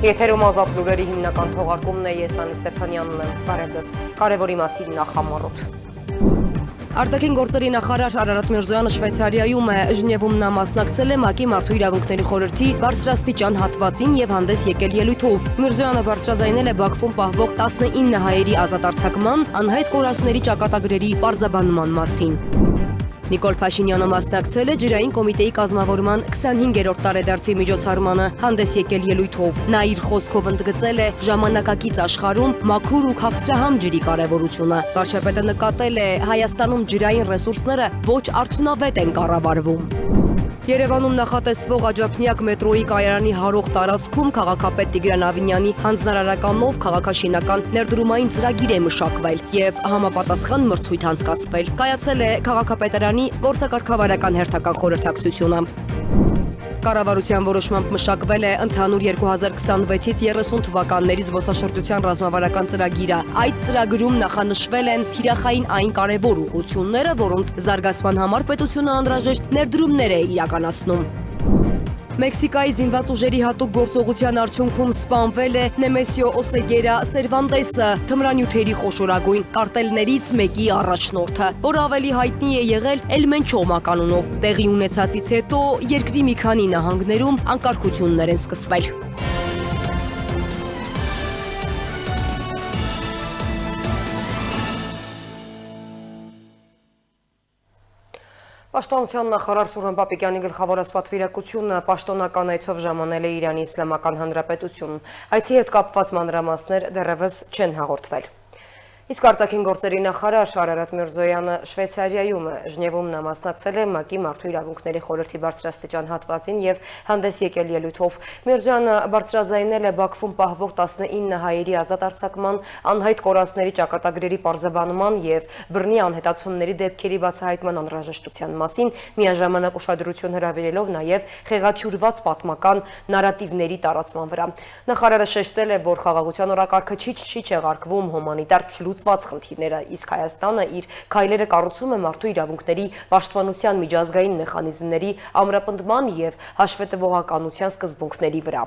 Եթերում ազատ լուրերի հիմնական թողարկումն է, ես Անի Ստեփանյանն եմ, բարև ձեզ, կարևորի մասին նախամարոտ։ Արտաքին գործերի նախարար Արարատ Միրզոյանը Շվեյցարիայում է, Ժնևում նա մասնակցել է ՄԱԿ-ի Մարդու իրավունքների խորհրդի բարձրաստիճան հատվածին եւ հանդես եկել ելույթով։ Միրզոյանը բարձրաձայնել է Բաքվում պահվող 19 հայերի ազատ արձակման, անհայտ կորածների ճակատագրերի պարզաբանման մասին։ Նիկոլ Փաշինյանը մասնակցել է ջրային կոմիտեի կազմավորման 25-րդ տարեդարձի միջոցառմանը, հանդես եկել ելույթով։ Նա իր խոսքով ընդգծել է ժամանակակից աշխարհում մաքուր ու քաղցրահամ ջրի կարևորությունը։ Վարչապետը նկատել է Հայաստանում ջրային ռեսուրսները ոչ արդյունավետ են կառավարվում։ Երևանում նախատեսվող աջափնյակ մետրոյի կայարանի հարող տարածքում քաղաքապետ Տիգրան Ավինյանի հանձնարարականով քաղաքաշինական ներդրումային ծրագիր է մշակվել եւ համապատասխան մրցույթ անցկացվել։ Կայացել է քաղաքապետարանի գործակարգավարական հերթական խորհրդակցությունը։ Կառավարության որոշմամբ մշակվել է ընդհանուր 2026-ից 30 թվականների զբոսաշրջության ռազմավարական ծրագիրը։ Այդ ծրագրում նախանշվել են թիրախային այն կարևոր ուղղությունները, որոնց զարգացման համար պետությունը անհրաժեշտ ներդրումներ է իրականացնում։ Մեքսիկայի զինված ուժերի հատուկ գործողության արդյունքում սպանվել է Նեմեսիո Օսեգերա Սերվանտեսը, թմրանյութերի խոշորագույն կարտելներից մեկի առաջնորդը, որը ավելի հայտնի է եղել El Mencho մականունով։ Տեղի ունեցածից հետո երկրի մի քանի նահանգներում անկարգություններ են սկսվել։ Պաշտպանության նախարար Սուրեն Պապիկյանի գլխավորած պատվիրակությունը պաշտոնական այցով ժամանել է Իրանի Իսլամական Հանրապետություն։ Այցի հետ կապված մանրամասներ դեռևս չեն հաղորդվել։ Իսկ արտաքին գործերի նախարար Արարատ Միրզոյանը Շվեյցարիայում է, Ժնևում նա մասնակցել է ՄԱԿ-ի Մարդու իրավունքների խորհրդի բարձրաստիճան հատվածին եւ հանդես եկել ելույթով։ Միրզոյանը բարձրաձայնել է Բաքվում պահվող 19 հայերի ազատ արձակման, անհայտ կորածների ճակատագրերի պարզաբանման եւ բռնի անհետացումների դեպքերի բացահայտման անհրաժեշտության մասին, միաժամանակ ուշադրություն հրավիրելով նաեւ խեղաթյուրված պատմական նարատիվների տարածման վրա։ Նախարարը շեշտել է, որ խաղաղության օրակարգը չի չեղարկվում հումանիտար լուծված խնդիրները, իսկ Հայաստանը իր քայլերը կառուցում է մարդու իրավունքների պաշտպանության միջազգային մեխանիզմների ամրապնդման եւ հաշվետվողականության սկզբունքների վրա։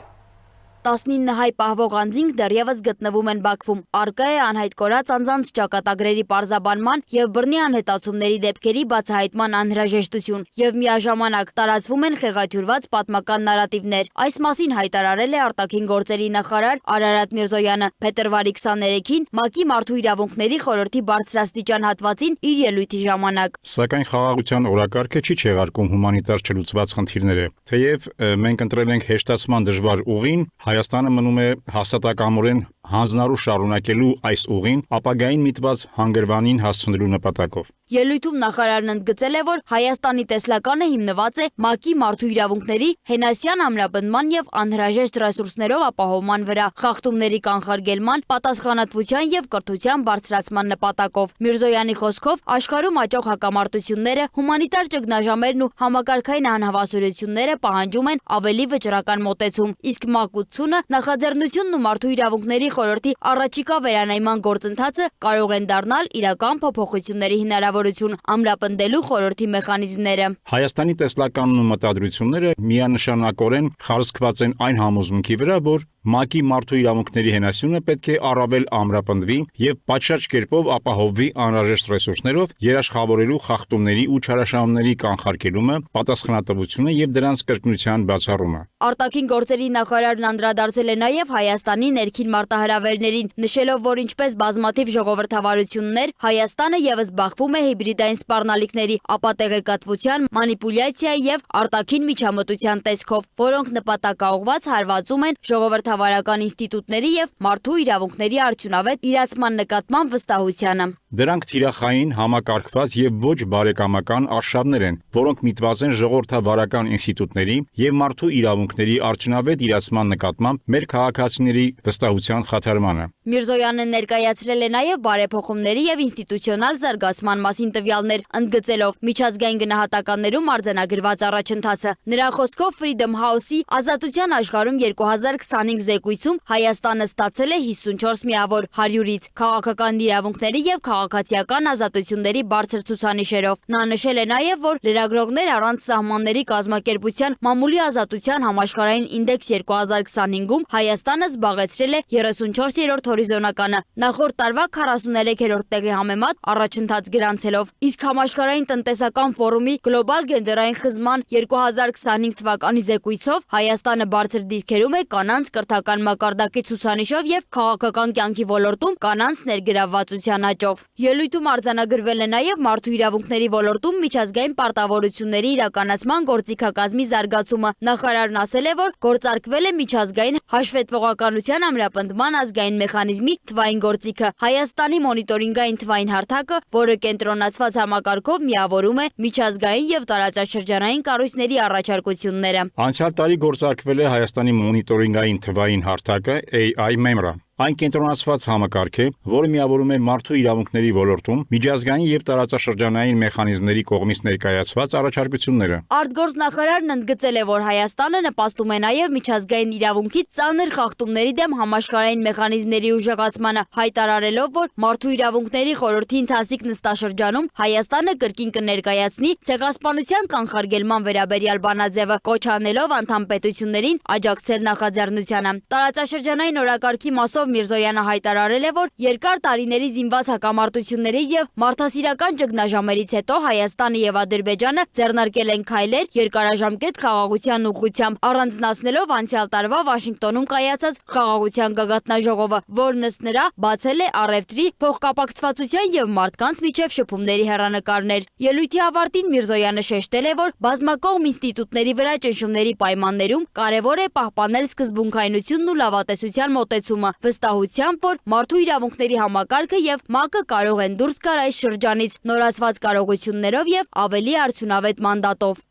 19 հայ պահվող անձինք դեռևս գտնվում են Բաքվում։ Առկա է անհայտ կորած անձանց ճակատագրերի պարզաբանման եւ բռնի անհետացումների դեպքերի բացահայտման անհրաժեշտություն եւ միաժամանակ տարածվում են խեղաթյուրված պատմական նարատիվներ։ Այս մասին հայտարարել է արտաքին գործերի նախարար Արարատ Միրզոյանը փետրվարի 23-ին ՄԱԿ-ի Մարդու իրավունքների խորհրդի բարձրաստիճան հատվածին իր ելույթի ժամանակ։ Սակայն խաղաղության օրակարգը չի չեղարկում հումանիտար չլուծված խնդիրները։ Թեև մենք ընտրել ենք հեշտացման դժվար ուղին, Հայաստանը մնում է հաստատակամորեն հանձնարարու շարունակելու այս ուղին ապագային միտված հանգրվանին հասցնելու նպատակով։ Ելույթում նախարարն ընդգծել է, որ Հայաստանի տեսլականը հիմնված է ՄԱԿ-ի մարդու իրավունքների հենասյան ամրապնդման եւ անհրաժեշտ ռեսուրսներով ապահովման վրա, խախտումների կանխարգելման, պատասխանատվության եւ կրթության բարձրացման նպատակով։ Միրզոյանի խոսքով աշխարհում աճող հակամարտությունները, հումանիտար ճգնաժամերն ու համակարգային անհավասարությունները պահանջում են ավելի վճռական մոտեցում, իսկ մակուցությունը, նախաձեռնությունն ու մարդու իրավունքների խորհրդի առաջիկա վերանայման գործընթացը կարող են դառնալ իրական փոփոխությունների հնարավորություն ամրապնդելու խորհրդի մեխանիզմները։ Հայաստանի տեսլականն ու մտադրությունները միանշանակորեն խարսքված են այն համոզմունքի վրա, որ ՄԱԿ-ի մարդու իրավունքների հենասյունը պետք է առավել ամրապնդվի եւ պատշաճ կերպով ապահովվի անհրաժեշտ ռեսուրսներով երաշխավորելու խախտումների ու չարաշահումների կանխարգելումը, պատասխանատվությունը եւ դրանց կրկնության բացառումը։ Արտաքին գործերի նախարարն անդրադարձել է նաեւ Հայաստանի ներքին մարտահրավերներին, նշելով, որ ինչպես բազմաթիվ ժողովրդավարություններ, Հայաստանը եւս բախվում է հիբրիդային սպառնալիքների, ապատեղեկատվության, մանիպուլյացիայի եւ արտաքին միջամտության տեսքով, որոնք նպատակաուղղված հարվածում են ժողովրդավարական ինստիտուտների եւ մարդու իրավունքների արդյունավետ իրացման նկատմամբ վստահությանը։ Դրանք թիրախային, համակարգված եւ ոչ բարեկամական արշավներ են, որոնք միտված են ժողովրդավարական ինստիտուտների եւ մարդու իրավունքների արդյունավետ իրացման նկատմամբ մեր քաղաքացիների վստահության խաթարմանը։ Միրզոյանը ներկայացրել է նաեւ բարեփոխումների եւ ինստիտուցիոնալ զարգացման մասին տվյալներ, ընդգծելով միջազգային գնահատականներում արձանագրված առաջընթացը։ Նրա խոսքով Freedom House-ի ազատության աշխարհում 2025 5 զեկույցում Հայաստանը ստացել է 54 միավոր 100-ից քաղաքական իրավունքների եւ քաղաքացիական ազատությունների բարձր ցուցանիշերով։ Նա նշել է նաեւ, որ լրագրողներ առանց սահմանների կազմակերպության մամուլի ազատության համաշխարհային ինդեքս 2025-ում Հայաստանը զբաղեցրել է 34-րդ հորիզոնականը, նախորդ տարվա 43-րդ տեղի համեմատ առաջընթաց գրանցելով։ Իսկ համաշխարհային տնտեսական ֆորումի գլոբալ գենդերային խզման 2025 թվականի զեկույցով Հայաստանը բարձր դիրքերում է կանանց կրթական մակարդակի ցուցանիշով եւ քաղաքական կյանքի ոլորտում կանանց ներգրավվածության աճով։ Ելույթում արձանագրվել է նաեւ մարդու իրավունքների ոլորտում միջազգային պարտավորությունների իրականացման գործիքակազմի զարգացումը։ Նախարարն ասել է, որ գործարկվել է միջազգային հաշվետվողականության ամրապնդման ազգային մեխանիզմի թվային գործիքը։ Հայաստանի մոնիտորինգային թվային հարթակը, որը կենտրոնացված համակարգով միավորում է միջազգային եւ տարածաշրջանային կառույցների առաջարկությունները։ Անցյալ տարի գործարկվել է Հայաստանի մոնիտորինգային թվային հարթակը AI-MEMRA։ Այն կենտրոնացված համակարգ է, որը միավորում է մարդու իրավունքների ոլորտում միջազգային եւ տարածաշրջանային մեխանիզմների կողմից ներկայացված առաջարկությունները։ Արտգործնախարարն ընդգծել է, որ Հայաստանը նպաստում է նաեւ միջազգային իրավունքի ծանր խախտումների դեմ համաշխարհային մեխանիզմների ուժեղացմանը, հայտարարելով, որ մարդու իրավունքների խորհրդի ընթացիկ նստաշրջանում Հայաստանը կրկին կներկայացնի ցեղասպանության կանխարգելման վերաբերյալ բանաձևը, կոչ անելով անդամ պետություններին աջակցել նախաձեռնությանը։ Տարածաշրջանային օրակարգի մասով Միրզոյանը հայտարարել է, որ երկար տարիների զինված հակամարտությունների եւ մարդասիրական ճգնաժամերից հետո Հայաստանը եւ Ադրբեջանը ձեռնարկել են քայլեր երկարաժամկետ խաղաղության ուղղությամբ, առանձնացնելով անցյալ տարվա Վաշինգտոնում կայացած խաղաղության գագաթնաժողովը, որն ըստ նրա բացել է առևտրի, փոխկապակցվածության եւ մարդկանց միջև շփումների հեռանկարներ։ Ելույթի ավարտին Միրզոյանը շեշտել է, որ բազմակողմ ինստիտուտների վրա ճնշումների պայմաններում կարևոր է պահպանել սկզբունքայնությունն ու լավատեսության մոտեցումը, վստահությամբ, որ մարդու իրավունքների համակարգը եւ ՄԱԿ-ը կարող են դուրս գալ այս շրջանից նորացված կարողություններով եւ ավելի արդյունավետ մանդատով։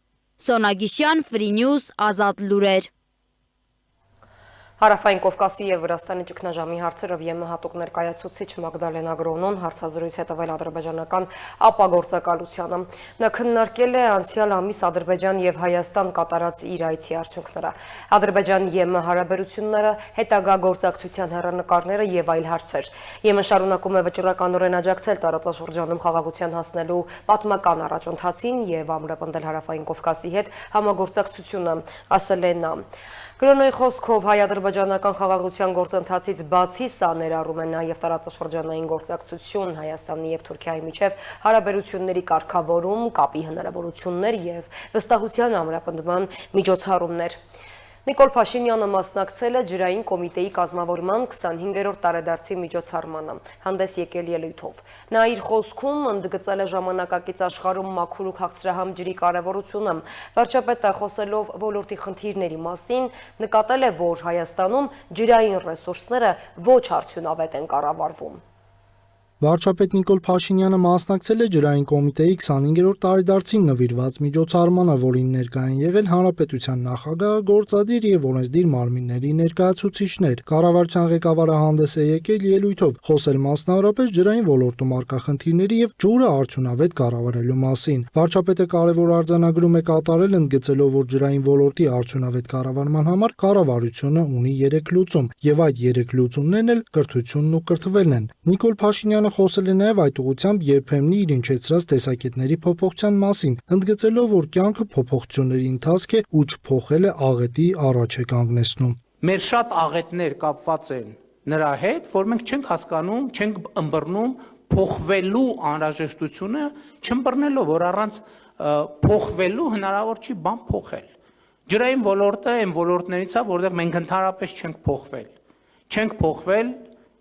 Սոնա Գիշյան, Free News, Ազատ լուրեր։ Հարավային Կովկասի եւ Վրաստանի ճգնաժամի հարցերով ԵՄ հատուկ ներկայացուցիչ Մագդալենա Գրոնոն հարցազրույց հետևել ադրբեջանական ապագործակալությանը։ Նա քննարկել է անցյալ ամիս Ադրբեջան եւ Հայաստան կատարած իր այցի արդյունքները, Ադրբեջան-ԵՄ հարաբերությունները, հետագա գործակցության հեռանկարները եւ այլ հարցեր։ ԵՄ շարունակում է վճռականորեն աջակցել տարածաշրջանում խաղաղության հասնելու պատմական առաջընթացին եւ ամրապնդել Հարավային Կովկասի հետ համագործակցությունը, ասել է նա։ Գրոնոյի խոսքով հայ-ադրբեջանական խաղաղության գործընթացից բացի սա ներառում է նաև տարածաշրջանային գործակցություն Հայաստանի եւ Թուրքիայի միջև հարաբերությունների կարգավորում, կապի հնարավորություններ եւ վստահության ամրապնդման միջոցառումներ։ Նիկոլ Փաշինյանը մասնակցել է ջրային կոմիտեի կազմավորման 25-րդ տարեդարձի միջոցառմանը, հանդես եկել ելույթով։ Նա իր խոսքում ընդգծել է ժամանակակից աշխարհում մաքուր ու քաղցրահամ ջրի կարևորությունը։ Վարչապետը խոսելով ոլորտի խնդիրների մասին նկատել է, որ Հայաստանում ջրային ռեսուրսները ոչ արդյունավետ են կառավարվում։ Վարչապետ Նիկոլ Փաշինյանը մասնակցել է ջրային կոմիտեի 25-րդ տարեդարձին նվիրված միջոցառմանը, որին ներկա են եղել հանրապետության նախագահը, գործադիր եւ օրենսդիր մարմինների ներկայացուցիչներ։ Կառավարության ղեկավարը հանդես է եկել ելույթով, խոսել մասնավորապես ջրային ոլորտում առկա խնդիրների եւ ջուրը արդյունավետ կառավարելու մասին։ Վարչապետը կարևոր արձանագրում է կատարել, ընդգծելով, որ ջրային ոլորտի արդյունավետ կառավարման համար կառավարությունը ունի 3 լուծում, եւ այդ 3 լուծումներն էլ կրթությունն ու կրթվելն են։ Նիկոլ Փաշինյանը խոսել է նաև այդ ուղղությամբ երբեմն իր ինչեցրած տեսակետների փոփոխության մասին, ընդգծելով, որ կյանքը փոփոխությունների ընթացք է ու չփոխելը աղետի առաջ է կանգնեցնում։ Մեր շատ աղետներ կապված են նրա հետ, որ մենք չենք հասկանում, չենք ըմբռնում փոխվելու անհրաժեշտությունը, չըմբռնելով, որ առանց փոխվելու հնարավոր չի բան փոխել։ Ջրային ոլորտը այն ոլորտներից է, որտեղ մենք ընդհանրապես չենք փոխվել։ Չենք փոխվել,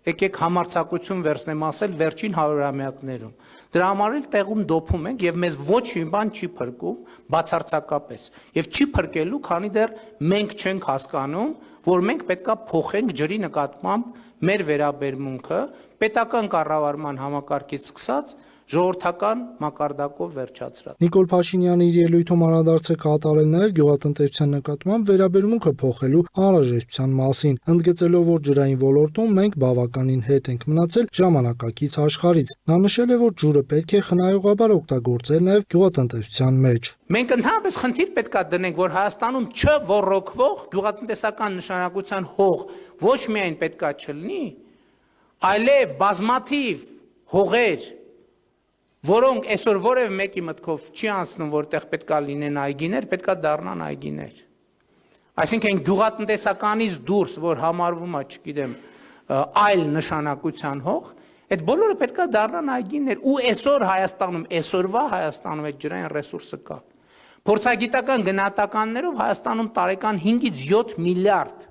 եկեք համարձակություն վերցնեմ ասել վերջին 100-ամյակներում։ Դրա համար էլ տեղում դոփում ենք եւ մեզ ոչ մի բան չի փրկում բացարձակապես։ Եվ չի փրկելու, քանի դեռ մենք չենք հասկանում, որ մենք պետքա փոխենք ջրի նկատմամբ մեր վերաբերմունքը պետական կառավարման համակարգից սկսած ժողովրդական մակարդակով վերջացրած։ Նիկոլ Փաշինյանը իր ելույթում անդրադարձ է կատարել նաև գյուղատնտեսության նկատմամբ վերաբերմունքը փոխելու անհրաժեշտության մասին, ընդգծելով, որ ջրային ոլորտում մենք բավականին հետ ենք մնացել ժամանակակից աշխարհից։ Նա նշել է, որ ջուրը պետք է խնայողաբար օգտագործել նաև գյուղատնտեսության մեջ։ Մենք ընդհանրապես խնդիր պետքա դնենք, որ Հայաստանում չոռոգվող գյուղատնտեսական նշանակության հող ոչ միայն պետքա չլինի, այլև բազմաթիվ հողեր, որոնք այսօր որևէ մեկի մտքով չի անցնում, որտեղ պետքա լինեն այգիներ, պետքա դառնան այգիներ։ Այսինքն գյուղատնտեսականից դուրս, որ համարվում է, չգիտեմ, այլ նշանակության հող, այդ բոլորը պետքա դառնան այգիներ, ու այսօր Հայաստանում, այսօրվա Հայաստանում այդ ջրային ռեսուրսը կա։ Փորձագիտական գնահատականներով Հայաստանում տարեկան 5-ից 7 միլիարդ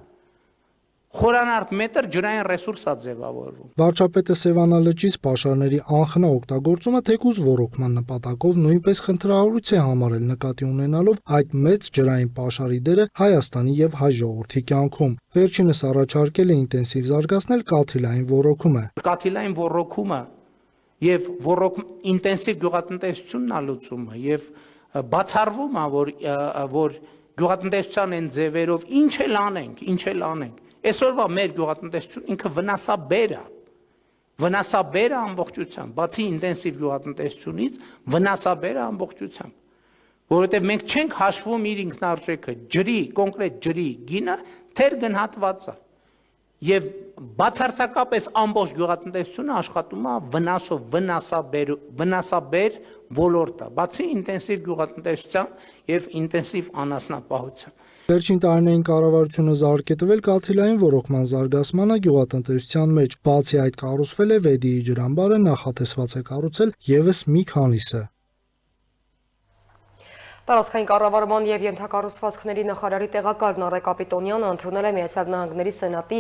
խորանարդ մետր ջրային ռեսուրս է ձևավորվում։ Վարչապետը Սևանա լճից պաշարների անխնա օգտագործումը թեկուզ ոռոգման նպատակով նույնպես խնդրահարույց է համարել նկատի ունենալով այդ մեծ ջրային պաշարի դերը Հայաստանի եւ հայ ժողովրդի կյանքում։ Վերջինս առաջարկել է ինտենսիվ զարգացնել կաթիլային ոռոգումը։ Կաթիլային ոռոգումը եւ ինտենսիվ գյուղատնտեսությունն է լուծումը եւ բացառվում է, որ գյուղատնտեսության են ձևերով ինչ էլ անենք։ Այսօրվա մեր գյուղատնտեսություն ինքը վնասաբեր է ամբողջությամբ, բացի ինտենսիվ գյուղատնտեսությունից, վնասաբեր է ամբողջությամբ, որովհետև մենք չենք հաշվում իր ինքնարժեքը, կոնկրետ ջրի գինը թեր գնահատված է, եւ բացարձակապես ամբողջ գյուղատնտեսությունը աշխատում է վնասաբեր ոլորտը, բացի ինտենսիվ գյուղատնտեսությամբ եւ ինտենսիվ անասնապահությամբ։ Վերջին տարիներին կառավարությունը զարգետվել կաթիլային ոռոգման զարգացմանը գյուղատնտեսության մեջ, բացի այդ կառուցվել է Վեդիի ջրամբարը, նախատեսված է կառուցել եւս մի քանիսը։ Տարածքային կառավարման եւ ենթակառուցվածքների նախարարի տեղակալ Նարեկ Կապիտոնյանը ընդունել է Միացյալ Նահանգների Սենատի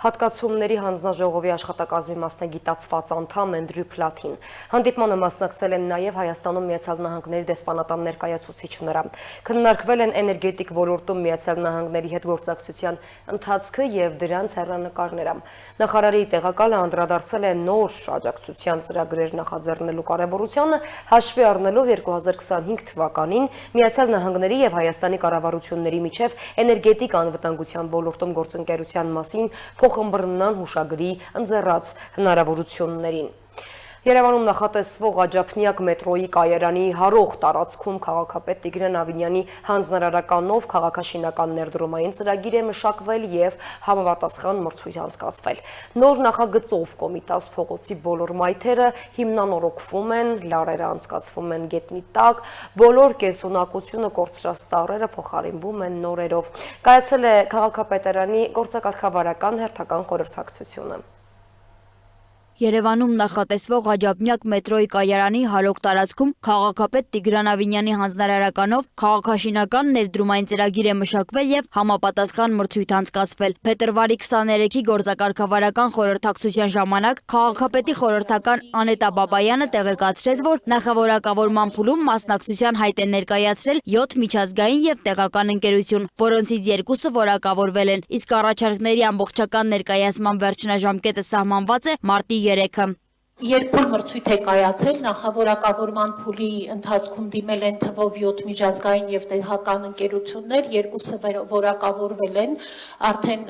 հատկացումների հանձնաժողովի աշխատակազմի մասնագիտացված անդամ Էնդրյու Փլաթին։ Հանդիպմանը մասնակցել են նաեւ Հայաստանում Միացյալ Նահանգների դեսպանատան ներկայացուցիչները։ Քննարկվել են էներգետիկ ոլորտում Միացյալ Նահանգների հետ գործակցության ընթացքը եւ դրանց հեռանկարները։ Նախարարի տեղակալը անդրադարձել է նոր աջակցության ծրագրեր նախաձեռնելու կարևորությանը, հաշվի առնելով 2025 թվականին Միացյալ Նահանգների եւ Հայաստանի կառավարությունների միջև էներգետիկ անվտանգության ոլորտում գործընկերության մասին փոխըմբռնման հուշագրի ընձեռած հնարավորություններին։ Երևանում նախատեսվող Աջափնյակ մետրոյի կայարանի հարող տարածքում քաղաքապետ Տիգրան Ավինյանի հանձնարարականով քաղաքաշինական ներդրումային ծրագիր է մշակվել եւ համապատասխան մրցույթ անցկացվել։ Նոր նախագծով Կոմիտաս փողոցի բոլոր մայթերը հիմնանորոգվում են, լարերը անցկացվում են գետնի տակ, բոլոր կենսունակությունը կորցրած ծառերը փոխարինվում են նորերով։ Կայացել է քաղաքապետարանի գործակարգավարական հերթական խորհրդակցությունը։ Երևանում նախատեսվող Աջափնյակ մետրոյի կայարանի հարող տարածքում քաղաքապետ Տիգրան Ավինյանի հանձնարարականով քաղաքաշինական ներդրումային ծրագիր է մշակվել եւ համապատասխան մրցույթ անցկացվել։ Փետրվարի 23-ի գործակարգավարական խորհրդակցության ժամանակ քաղաքապետի խորհրդական Անետա Բաբայանը տեղեկացրեց, որ նախավորակավորման փուլում մասնակցության հայտ են ներկայացրել 7 միջազգային եւ տեղական ընկերություն, որոնցից 2-ը որակավորվել են, իսկ առաջարկների ամբողջական ներկայացման վերջնաժամկետը սահմանված է մարտի 3-ը։ Երկու մրցույթ է կայացել, նախավորակավորման փուլի ընթացքում դիմել են թվով 7 միջազգային եւ տեղական ընկերություններ, 2-ը որակավորվել են, արդեն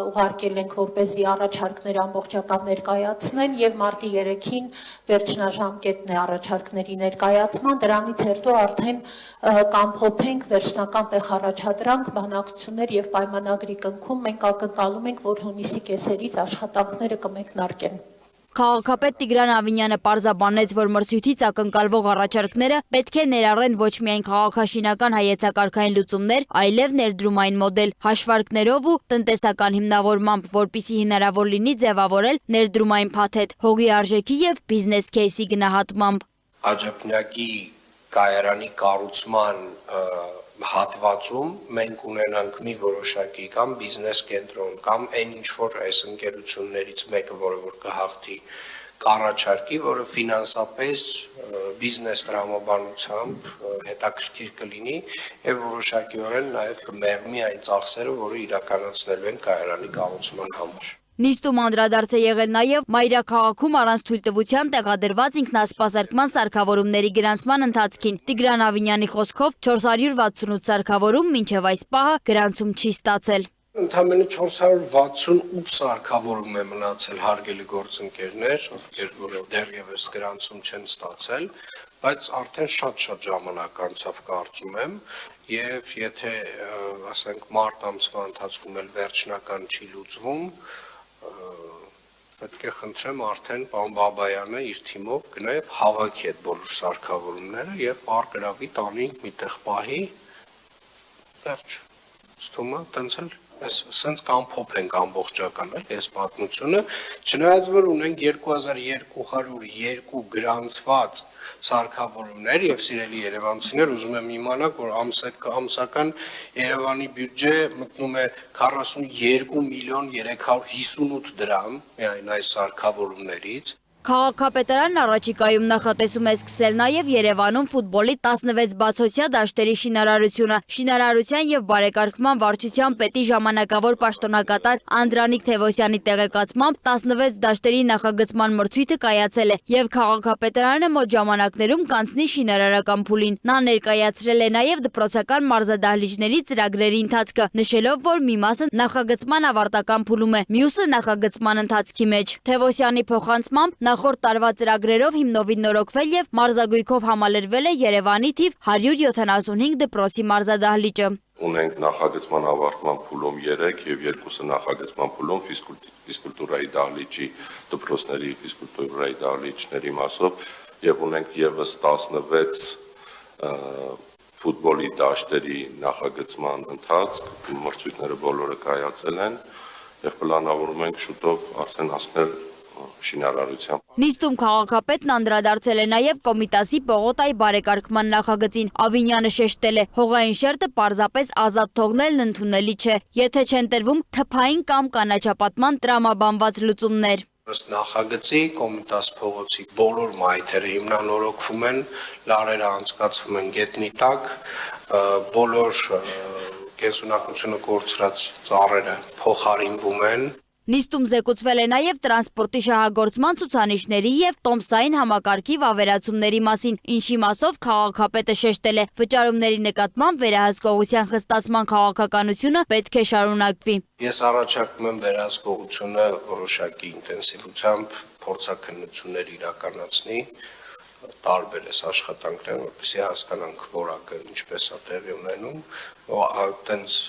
ուղարկել ենք որպեսզի առաջարկներ ամբողջական ներկայացնեն եւ մարտի 3-ին վերջնաժամկետն է առաջարկների ներկայացման, դրանից հետո արդեն կամփոփենք վերջնական տեղ առաջադրանք, բանակցություններ եւ պայմանագրի կնքում մենք ակնկալում ենք, որ հունիսի կեսերից աշխատանքները կմեկնարկեն։ Քաղաքապետ Տիգրան Ավինյանը պարզաբանեց, որ մրցույթից ակնկալվող առաջարկները պետք է ներառեն ոչ միայն քաղաքաշինական հայեցակարգային լուծումներ, այլև ներդրումային մոդել, հաշվարկներով ու տնտեսական հիմնավորմամբ, որպիսի հնարավոր լինի ձևավորել ներդրումային փաթեթ, հողի արժեքի եւ բիզնես քեյսի գնահատմամբ։ Աջափնյակի կայարանի կառուցման հատվածում մենք ունենանք մի որոշակի կամ բիզնես կենտրոն կամ այն ինչ որ այս ընկերություններից մեկը, որը կհաղթի կառաջարկի, որը ֆինանսապես բիզնես տրամաբանությամբ հետաքրքիր կլինի եւ որոշակիորեն նաեւ կմեղմի այն ծախսերը, որը իրականացնելու են կայարանի կառուցման համար։ Նիստում անդրադարձ է եղել նաև Մայրաքաղաքում առանց թույլտվության տեղադրված ինքնասպասարկման սարքավորումների գրանցման ընթացքին։ Տիգրան Ավինյանի խոսքով 468 սարքավորում մինչև այս պահը գրանցում չի ստացել։ Ընդամենը 468 սարքավորում է մնացել հարգելի գործընկերներ, ովքեր դեռևս գրանցում չեն ստացել, բայց արդեն շատ ժամանակ անցավ կարծում եմ, եւ եթե ասենք մարտ ամսվա ընթացքում էլ վերջնական չի լուծվում, պետք է խնդրեմ արդեն պարոն Բաբայանը իր թիմով գնա եւ հավաքի այդ բոլոր սարքավորումները եւ արգրավի տանի միտեղ պահի վերջ ստումա տենց էլ Սենց կամփոփենք ամբողջական այս պատմությունը, չնայած որ ունենք 2202 գրանցված սարքավորումներ եւ սիրելի երևանցիներ, ուզում եմ իմանալ, որ ամսական Երևանի բյուջե մտնում է 42 միլիոն 358 դրամ միայն այս սարքավորումներից։ Քաղաքապետարանն առաջիկայում նախատեսում է սկսել նաև Երևանում ֆուտբոլի 16 բացօթյա դաշտերի շինարարությունը։ Շինարարության եւ բարեկարգման վարչության պետի ժամանակավոր պաշտոնակատար Անդրանիկ Թևոսյանի տեղեկացմամբ 16 դաշտերի նախագծման մրցույթը կայացել է եւ քաղաքապետարանը մոտ ժամանակներում կանցնի շինարարական փուլին։ Նա ներկայացրել է նաև դպրոցական մարզադահլիճների ծրագրերի ընթացքը, նշելով, որ մի մասը նախագծման ավարտական փուլում է, մյուսը նախագծման ընթացքի մեջ։ Թևոսյանի փոխանցմամբ նախորդ տարվա ծրագրերով հիմնովին նորոգվել եւ մարզագույքով համալրվել է Երևանի թիվ 175 դպրոցի մարզադահլիճը։ Ունենք նախագծման ավարտման փուլում 3 եւ 2-ը նախագծման փուլում ֆիզկուլտուրայի դահլիճի դպրոցների ֆիզկուլտուրայի դահլիճների մասով եւ ունենք եւս 16 ֆուտբոլի դաշտերի նախագծման ընթացք, մրցույթները բոլորը կայացել են եւ պլանավորում ենք շուտով արդեն հասնել շինարարության։ Նիստում քաղաքապետն անդրադարձել է նաև Կոմիտասի Պողոտայի բարեկարգման նախագծին։ Ավինյանը շեշտել է, հողային շերտը պարզապես ազատ թողնելն ընդունելի չէ, եթե չեն տրվում թփային կամ կանաչապատման տրամաբանված լուծումներ։ Ըստ նախագծի Կոմիտաս փողոցի բոլոր մայթերը հիմնանորոգվում են, լարերը անցկացվում են գետնի տակ, բոլոր կենսունակությունը կորցրած ծառերը փոխարինվում են։ Նիստում զեկուցվել է նաև տրանսպորտի շահագործման ցուցանիշների եւ տոմսային համակարգի վավերացումների մասին, ինչի մասով քաղաքապետը շեշտել է, վճարումների նկատմամբ վերահսկողության խստացման քաղաքականությունը պետք է շարունակվի։ Ես առաջարկում եմ վերահսկողությունը որոշակի ինտենսիվությամբ փորձաքննություններ իրականացնի, տարբեր էս աշխատանքներ, որպեսզի հասկանանք որակը ինչպես է տեղի ունենում, այտենց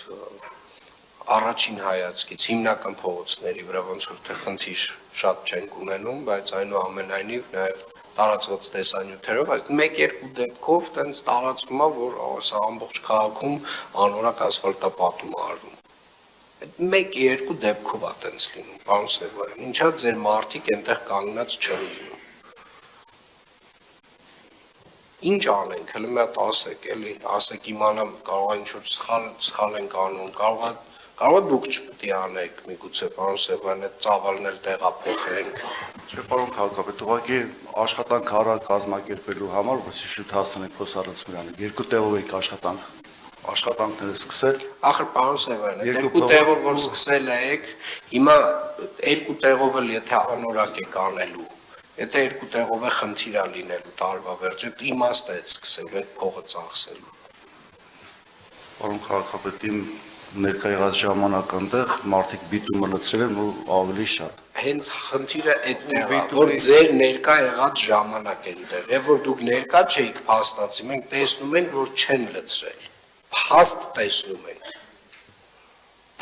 առաջին հայացքից հիմնական փողոցների վրա ոնց որ թե խնդիր շատ չենք ունենում, բայց այնուամենայնիվ նաև տարածված տեսանյութերով, այդ 1-2 դեպքով տենց տարածվում է, որ սա ամբողջ քաղաքում անորակ ասֆալտապատում է արվում։ Այդ 1-2 դեպքով է տենց լինում, պարոն Սևոյան, ինչա ձեր մարդիկ այնտեղ կանգնած չեն լինում։ Ինչ անենք, հələ մի հատ ասեք, էլի, ասեք իմանամ, կարող է ինչ-որ սխալ ենք անում, կարող է դուք չպետք է անեք, միգուցե պարոն Սևոյան, այդ ծավալն էլ տեղափոխենք։ Չէ, պարոն քաղաքապետ, ուղղակի աշխատանք առանց կազմակերպելու համար, որպեսզի շուտ հասնենք փոխհարցումությանը։ Երկու տեղով եք աշխատանքները սկսել։ Ախր պարոն Սևոյան, երկու տեղով որ սկսել եք, հիմա երկու տեղով էլ եթե անորակ եք անելու, եթե երկու տեղով է խնդիր լինելու տարվա վերջը, իմաստ է սկսել այդ փողը ծախսելու։ Պարոն քաղաքապետ, իմ ներկա եղած ժամանակ այնտեղ մարդիկ բիտումը լցրել են ու ավելի շատ։ Հենց խնդիրը այդտեղ է, որ ձեր ներկա եղած ժամանակ այնտեղ, եւ որ դուք ներկա չէիք փաստացի, մենք տեսնում ենք, որ չեն լցրել։ Փաստ տեսնում ենք։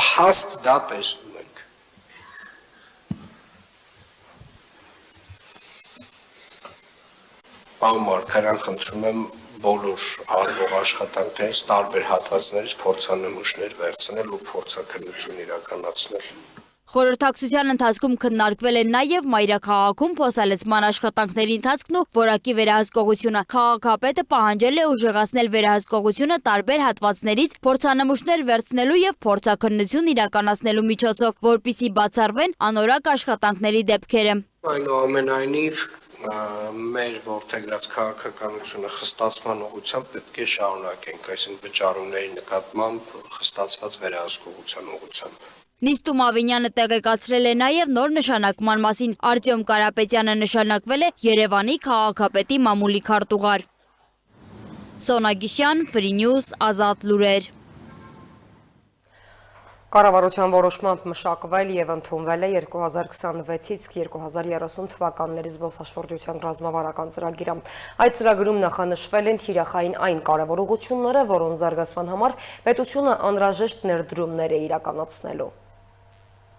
Փաստ դա տեսնում ենք։ Պարոն Մարգարյան, խնդրում եմ բոլոր արվող աշխատանքներից տարբեր հատվածներից փորձանմուշներ վերցնել ու փորձաքննություն իրականացնել։ Խորհրդակցության ընթացքում քննարկվել է նաև մայրաքաղաքում փոսալեցման աշխատանքների ընթացքն ու որակի վերահսկողությունը։ Քաղաքապետը պահանջել է ուժեղացնել վերահսկողությունը տարբեր հատվածներից փորձանմուշներ վերցնելու եւ փորձաքննություն իրականացնելու միջոցով, որպիսի բացառվեն անորակ աշխատանքների դեպքերը։ Այնուամենայնիվ մեր որդեգրած քաղաքականությունը խստացման ուղղությամբ պետք է շարունակենք, այսինքն վճարումների նկատմամբ խստացված վերահսկողության ուղղությամբ։ Նիստում Ավինյանը տեղեկացրել է նաև նոր նշանակման մասին։ Արտյոմ Կարապետյանը նշանակվել է Երևանի քաղաքապետի մամուլի քարտուղար։ Սոնա Գիշյան, Free News, Ազատ լուրեր։ Կառավարության որոշմամբ մշակվել եւ ընդունվել է 2026-ից 2030 թվականների զբոսաշրջության ռազմավարական ծրագիրը։ Այդ ծրագրում նախանշվել են թիրախային այն կարևոր ուղղությունները, որոնց զարգացման համար պետությունը անհրաժեշտ ներդրումներ է իրականացնելու։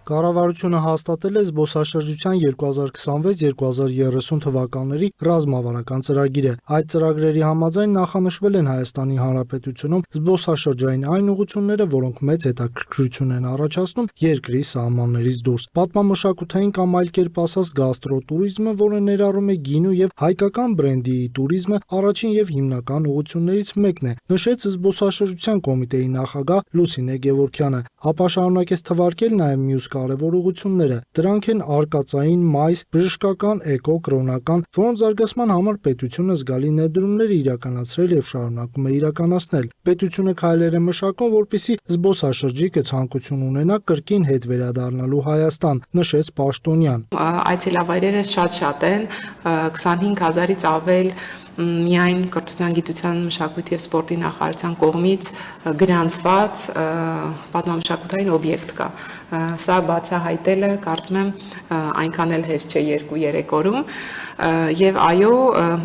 Կառավարությունը հաստատել է զբոսաշրջության 2026-2030 թվականների ռազմավարական ծրագիրը։ Այդ ծրագրերի համաձայն նախանշվել են Հայաստանի Հանրապետությունում զբոսաշրջային այն ուղղությունները, որոնք մեծ հետաքրքրություն են առաջացնում երկրի սահմաններից դուրս։ Պատմամշակութային կամ այլ կերպ ասած գաստրոտուրիզմը, որը ներառում է գինու եւ հայկական բրենդի տուրիզմը, առաջին եւ հիմնական ուղղություններից մեկն է, նշեց զբոսաշրջության կոմիտեի նախագահ Լուսինե Գևորգյանը։ Ապա շարունակեց թվարկել նաեւ մյուս կարևոր ուղղությունները։ Դրանք են արկածային մայս, բժշկական, էկո, կրոնական, որոնց զարգացման համար պետությունը զգալի ներդրումներ է իրականացրել եւ շարունակում է իրականացնել։ Պետությունը քայլեր է մշակում, որպեսզի զբոսաշրջիկը ցանկություն ունենա կրկին հետ վերադառնալու Հայաստան, նշեց Պաշտոնյան։ Այցելավայրերը շատ են, 25000-ից ավել միայն կրթության, գիտության, մշակույթի եւ սպորտի նախարարության կողմից գրանցված պատմամշակութային օբյեկտ կա։ Սա բացահայտելը կարծում եմ այնքան էլ հեշտ չէ 2-3 օրում եւ այո,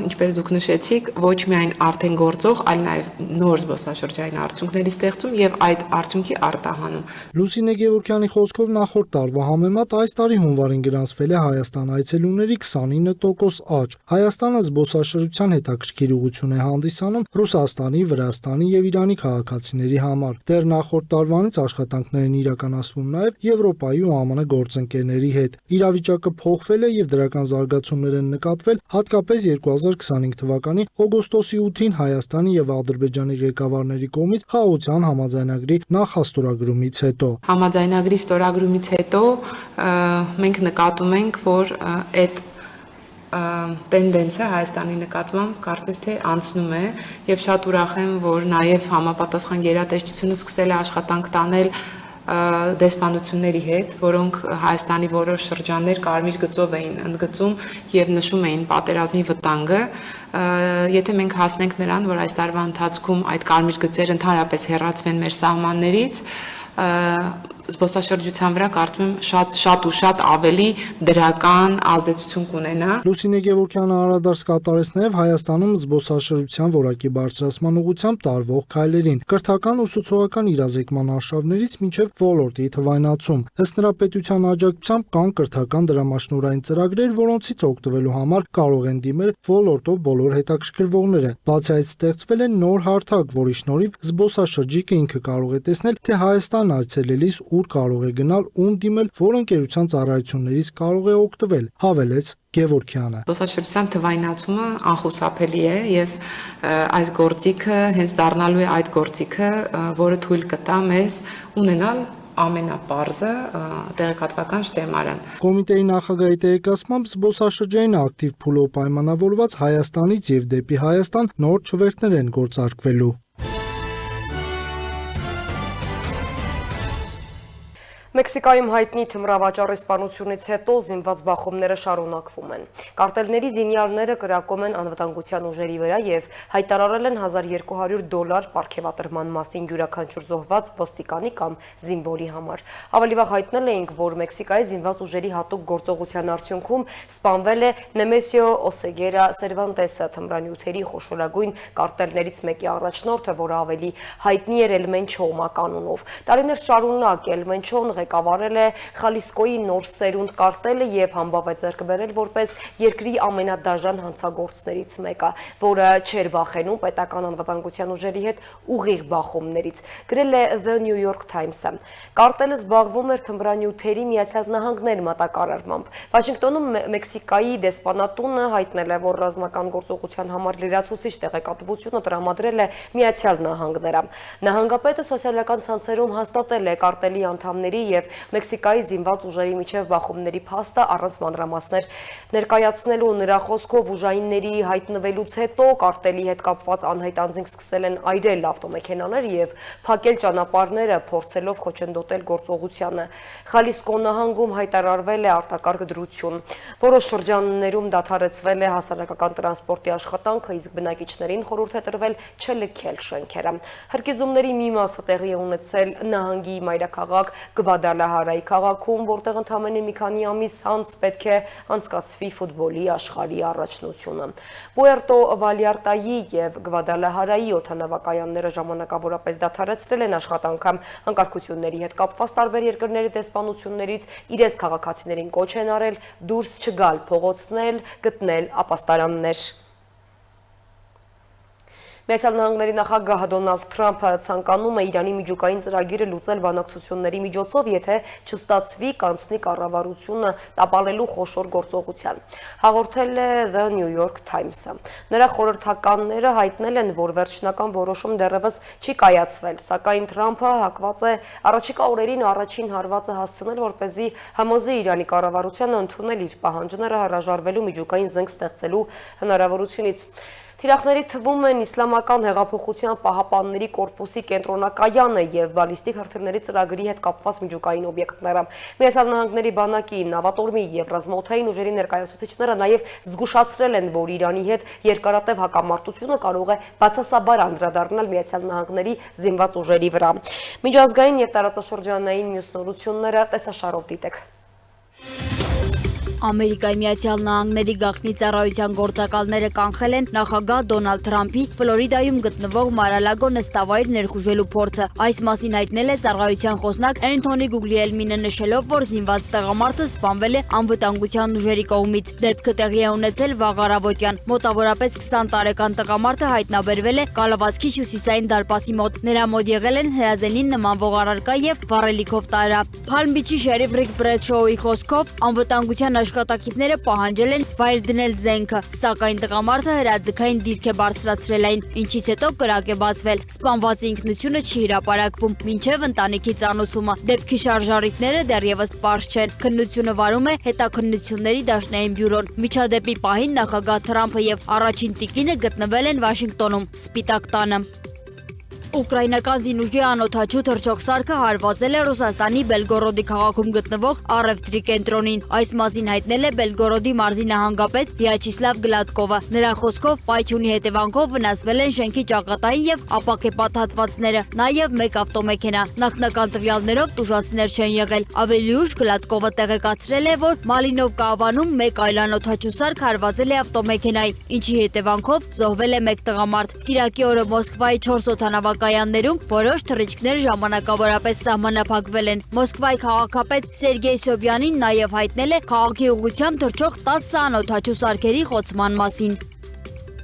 ինչպես դուք նշեցիք, ոչ միայն արդեն գործող, այլ նաեւ նոր զբոսաշրջային արդյունքների ստեղծում եւ այդ արդյունքի արտահանում։ Լուսինե Գևորգյանի խոսքով նախորդ տարվա համեմատ այս տարի հունվարին գրանցվել է Հայաստան այցելուների 29% աճ։ Հայաստանը զբոսաշրջության հետաքրքիր ուղղություն է հանդիսանում Ռուսաստանի, Վրաստանի եւ Իրանի քաղաքացիների համար։ Դեռ նախորդ տարվանից աշխատանքներ են իրականացվում նաեւ Եվրոպայի ու ԱՄՆ գործընկերների հետ։ Իրավիճակը փոխվել է եւ դրական զարգացումներ են նկատվել հատկապես 2025 թվականի օգոստոսի 8-ին Հայաստանի եւ Ադրբեջանի ղեկավարների կողմից խաղաղության համաձայնագրի նախաստորագրումից հետո։ Համաձայնագրի ստորագրումից հետո մենք նկատում ենք, որ այդ տենդենսը Հայաստանի նկատմամբ կարծես թե անցնում է եւ շատ ուրախ եմ, որ նաեւ համապատասխան գերատեսչությունը սկսել է աշխատանք տանել դեսպանությունների հետ, որոնք Հայաստանի որոշ շրջաններ կարմիր գծով էին ընդգծում եւ նշում էին պատերազմի վտանգը, եթե մենք հասնենք նրան, որ այս տարվա ընթացքում այդ կարմիր գծերը ընդհանրապես հեռացվեն մեր սահմաններից, զբոսաշրջության վրա կարծում եմ շատ ավելի դրական ազդեցություն կունենա։ Լուսինե Գևորգյանը անդրադարձ կատարեց նաև Հայաստանում զբոսաշրջության որակի բարձրացման ուղղությամբ տարվող քայլերին, կրթական ու սոցիալական իրազեկման արշավներից մինչև ոլորտի թվայնացում։ Ըստ նրա պետության աջակցությամբ կան կրթական դրամաշնորհային ծրագրեր, որոնցից օգտվելու համար կարող են դիմել ոլորտով բոլոր հետաքրքրվողները։ Բացի այդ, ստեղծվել է նոր հարթակ, որի շնորհիվ զբոսաշրջիկը ինքը կարող է տեսնել, թե Հայաստան այցելելիս ուր կարող է գնալ, ում դիմել, որ ընկերության ծառայություններից կարող է օգտվել, հավելեց Գևորգյանը։ Զբոսաշրջության թվայնացումը անխուսափելի է եւ այս գործիքը հենց դառնալու է այդ գործիքը, որը թույլ կտա մեզ ունենալ ամենապարզը տեղեկատվական շտեմարան։ Կոմիտեի նախագահի տեղեկացմամբ զբոսաշրջային ակտիվ փուլով պայմանավորված Հայաստանից եւ դեպի Հայաստան նոր չվերթներ են գործարկվելու։ Մեքսիկայում հայտնի թմրավաճառի սպանությունից հետո զինված բախումները շարունակվում են։ Կարտելների զինյալները կրակում են անվտանգության ուժերի վրա եւ հայտարարել են $1200 պարգևատրման մասին յուրաքանչյուր զոհված ոստիկանի կամ զինվորի համար։ Ավելի վաղ հայտնել էինք, որ Մեքսիկայի զինված ուժերի հատուկ գործողության արդյունքում սպանվել է Նեմեսիո Օսեգերա Սերվանտեսը, թմրանյութերի խոշորագույն կարտելներից մեկի առաջնորդը, որը ավելի հայտնի էր Էլմենչո կանոնով։ Տարիներ շարունակ Էլմենչոն ղեկավարել է Խալիսկոյի նոր սերունդ կարտելը եւ համբավ է ձեռք բերել որպես երկրի ամենադաժան հանցագործներից մեկը, որը չէր վախենում պետական անվտանգության ուժերի հետ ուղիղ բախումներից, գրել է The New York Times-ը։ Կարտելը զբաղվում էր թմրանյութերի Միացյալ Նահանգներ մատակարարմամբ։ Վաշինգտոնում Մեքսիկայի դեսպանատունը հայտնել է, որ ռազմական գործողության համար լրացուցիչ տեղեկատվությունը տրամադրել է Միացյալ Նահանգները։ Նահանգապետը սոցիալական ցանցերում հաստատել է կարտելի անդամների եւ Մեքսիկայի զինված ուժերի միջև բախումների փաստը առանց մանրամասներ ներկայացնելու նրա խոսքով ուժայինների հայտնվելուց հետո կարտելի հետ կապված անհայտ անձինք սկսել են այրել ավտոմեքենաներ եւ փակել ճանապարհները, փորձելով խոչընդոտել գործողությանը։ Խալիսկո նահանգում հայտարարվել է արտակարգ դրություն։ Որոշ շրջաններում դադարեցվել է հասարակական տրանսպորտի աշխատանքը, իսկ բնակիչներին խորհուրդ է տրվել չլքել շենքերը։ Հրկիզումների մի մասը տեղի է ունեցել նահանգի մայրաքաղաք Գվադալահարայի քաղաքում, որտեղ ընդամենը մի քանի ամիս անց պետք է անցկացվի ֆուտբոլի աշխարհի առաջնությունը։ Պուերտո Վալյարտայի եւ Գվադալահարայի օդանավակայանները ժամանակավորապես դադարեցրել են աշխատանքը։ Անկարգությունների հետ կապված տարբեր երկրների դեսպանություններից իրենց քաղաքացիներին կոչ են արել դուրս չգալ փողոցներ, գտնել ապաստարաններ։ Միացյալ Նահանգների նախագահ Դոնալդ Թրամփը ցանկանում է Իրանի միջուկային ծրագիրը լուծել բանակցությունների միջոցով, եթե չստացվի կանցնի կառավարությունը տապալելու խոշոր գործողության։ Հաղորդել է The New York Times-ը։ Նրա խորհրդականները հայտնել են, որ վերջնական որոշում դեռևս չի կայացվել, սակայն Թրամփը հակված է առաջիկա օրերին առաջին հարվածը հասցնել, որպեսզի համոզի Իրանի կառավարությանը ընդունել իր պահանջները հրաժարվելու միջուկային զենք ստեղծելու հնարավորությունից։ Թիրախների թվում են Իսլամական հեղափոխության պահապանների կորպուսի կենտրոնակայանը եւ բալիստիկ հրթիռների ծրագրի հետ կապված միջուկային օբյեկտները։ Միացյալ Նահանգների բանակի, Նավատորմի եւ ռազմաօդային ուժերի ներկայացուցիչները նաեւ զգուշացրել են, որ Իրանի հետ երկարատև հակամարտությունը կարող է բացասաբար անդրադառնալ Միացյալ Նահանգների զինված ուժերի վրա։ Միջազգային եւ տարածաշրջանային մյուս նորությունները տեսաշարով դիտեք։ Ամերիկայի Միացյալ Նահանգների գաղտնի ծառայության գործակալները կանխել են նախագահ Դոնալդ Թրամփի Ֆլորիդայում գտնվող Մարալագո նստավայր ներխուժելու փորձը։ Այս մասին հայտնել է ծառայության խոսնակ Էնթոնի Գուգլիելմինը, նշելով, որ զինված տղամարդը սպանվել է անվտանգության ուժերի կողմից։ Դեպքը տեղի է ունեցել վաղ առավոտյան։ Մոտավորապես 20 տարեկան տղամարդը հայտնաբերվել է Կալվածքի հյուսիսային դարպասի մոտ։ Նրա մոտ եղել են հրազենին նմանվող առարկա եւ վառելիքով տարա։ Palm Beach-ի շերիֆ Ռիկ Բրեդշոուի խոսքով անվտանգության աշխատակիցները պահանջել են վայր դնել զենքը, սակայն տղամարդը հրաձգային դիրք է բարձրացրել այն, ինչից հետո կրակ է բացվել։ Սպանվածի ինքնությունը չի հրապարակվում մինչև ընտանիքի ծանուցումը։ Դեպքի շարժառիթները դեռևս պարզ չեն։ Քննությունը վարում է հետաքննությունների դաշնային բյուրոն։ Միջադեպի պահին նախագահ Թրամփը եւ առաջին տիկինը գտնվել են Վաշինգտոնում, Սպիտակ տանը։ Ուկրաինական զինուժի անօդաչու թռչող սարքը հարվածել է Ռուսաստանի Բելգորոդի քաղաքում գտնվող առևտրի կենտրոնին։ Այս մասին հայտնել է Բելգորոդի մարզի նահանգապետ Վյաչիսլավ Գլադկովը։ Նրա խոսքով պայթյունի հետևանքով վնասվել են շենքի ճակատային եւ ապակեպատ հատվածները, նաեւ մեկ ավտոմեքենա։ Նախնական տվյալներով տուժածներ չեն եղել։ Ավելի ուշ Գլադկովը տեղեկացրել է, որ Մալինովկա ավանում մեկ այլ անօդաչու սարք հարվածել է ավտոմեքենայի, ինչի հետևանքով զոհվել է մեկ տղամարդ։ Կիրակի օրը Մոսկվայի 4 օդանավակայաններում որոշ թռիչքներ ժամանակավորապես սահմանափակվել են։ Մոսկվայի քաղաքապետ Սերգեյ Սոբյանին նաև հայտնել է քաղաքի ուղղությամբ թռչող 10 անօդաչու սարքերի խոցման մասին։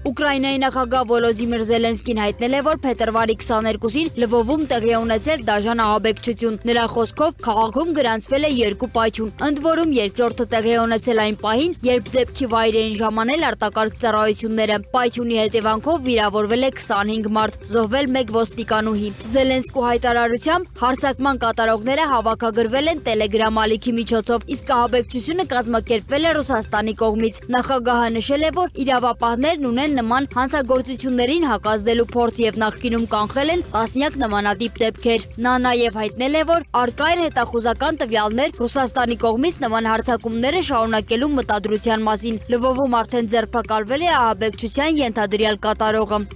Ուկրաինայի նախագահ Վոլոդիմիր Զելենսկին հայտնել է, որ փետրվարի 22-ին Լվովում տեղի է ունեցել դաժան ահաբեկչություն։ Նրա խոսքով քաղաքում գրանցվել է 2 պայթյուն, ընդ որում երկրորդը տեղի է ունեցել այն պահին, երբ դեպքի վայր էին ժամանել արտակարգ ծառայությունները։ Պայթյունի հետևանքով վիրավորվել է 25 մարդ, զոհվել 1 ոստիկանուհի։ Զելենսկու հայտարարությամբ հարձակման կատարողները հավաքագրվել են Telegram ալիքի միջոցով, իսկ ահաբեկչությունը կազմակերպվել է Ռուսաստանի կողմից։ Նախագահը նշել է, որ իրավապահներն ունեն նման հանցագործություններին հակազդելու փորձ եւ նախկինում կանխել են տասնյակ նմանատիպ դեպքեր։ Նա նաեւ հայտնել է, որ առկա են հետախուզական տվյալներ Ռուսաստանի կողմից նման հարձակումները շարունակելու մտադրության մասին։ Լվովում արդեն ձերբակալվել է ահաբեկչության ենթադրյալ կատարողը։